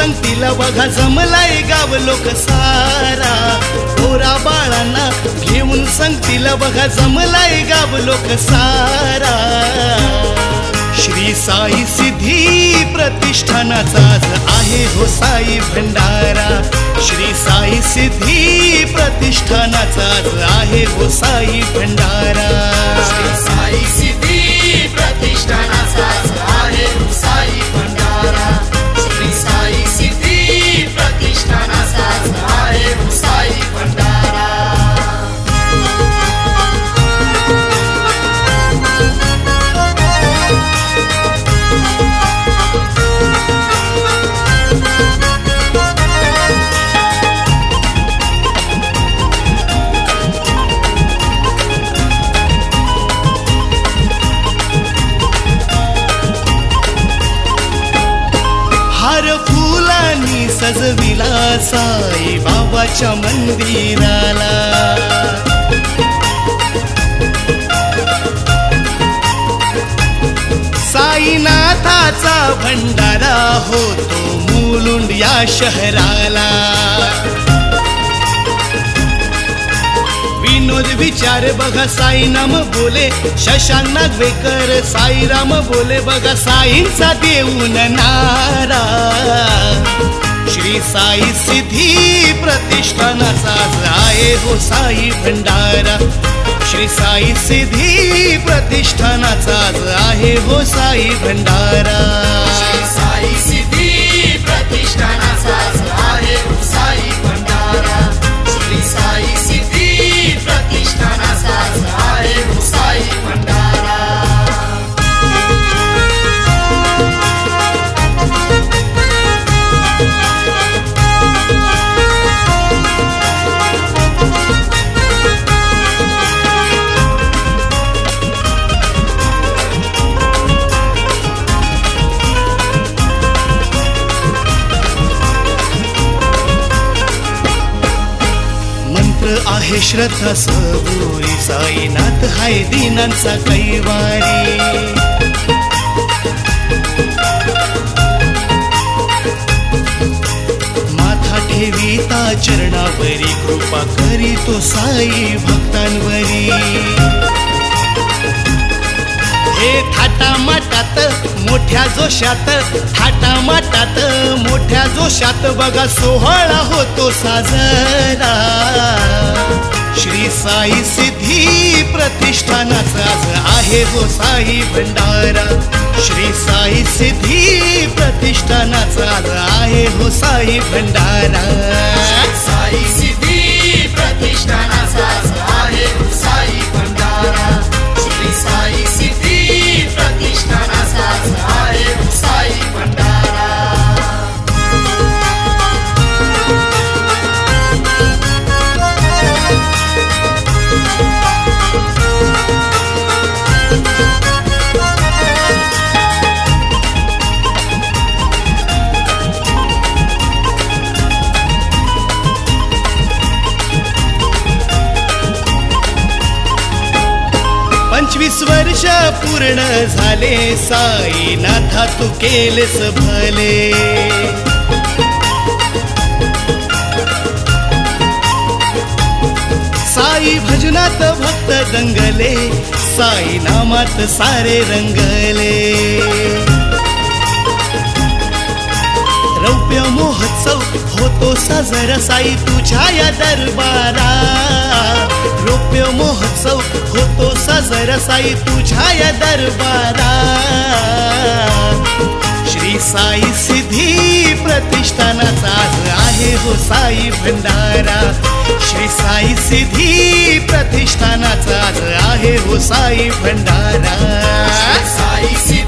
संगतीला बघा जमलाय गाव लोक सारा, पोरा बाळांना घेऊन संगतीला बघा जमलाय गाव लोक सारा. श्री साई सिद्धी प्रतिष्ठानाचा आज आहे हो साई भंडारा. श्री साई सिद्धी प्रतिष्ठानाचा आज आहे हो साई भंडारा. श्री साई सिद्धी प्रतिष्ठानाचा आज आहे हो साई भंडारा. श्री साई सिद्धी प्रतिष्ठानाचा आज आहे हो साई भंडारा. हार फुलांनी सजविला साई बाबाच्या मंदिराला. साईनाथाचा भंडारा होतो मुलुंड या शहराला. विनोद विचार बघा साई नाम बोले, शशांक नागवेकर साईराम बोले बघा साईंचा देऊन नारा. श्री साई सिद्धी प्रतिष्ठानाचा आहे हो साई भंडारा. श्री साई सिद्धी प्रतिष्ठानाचा आहे हो साई भंडारा. श्री साई सिद्धी प्रतिष्ठानाचा आहे हो साई भंडारा. श्री साई सिद्धी प्रतिष्ठानाचा आहे हो साई भंडारा. आहे श्रद्धा सबुरी, साईनाथ हाय दीनांचा कैवारी. माथा ठेविता चरणावरी, कृपा करीतो साई भक्तांवरी. हे थाटामाटात मोठ्या जोशात, थाटामाटात मोठ्या जोशात बघा सोहळा होतो साजरा. श्री साई सिद्धी प्रतिष्ठानाचा आहे हो साई भंडारा. श्री साई सिद्धी प्रतिष्ठानाचा आहे हो साई भंडारा. साई सिद्धी प्रतिष्ठानाचा आहे हो साई भंडारा. श्री साई सिद्धी प्रतिष्ठानाचा आहे हो साई भंडारा. पंचवीस वर्ष पूर्ण झाले साईनाथा तू केलेस भले. साई भजनात भक्त दंगले, साई नामात सारे रंगले. रौप्य महोत्सव होतो साजरा साई तुझ्या या दरबारा. रौप्य महोत्सव होतो साजरा साई तुझ्या या दरबारा. श्री साई सिद्धी प्रतिष्ठानाचा आहे हो साई भंडारा. श्री साई सिद्धी प्रतिष्ठानाचा आहे हो साई भंडारा. साई सिद्धी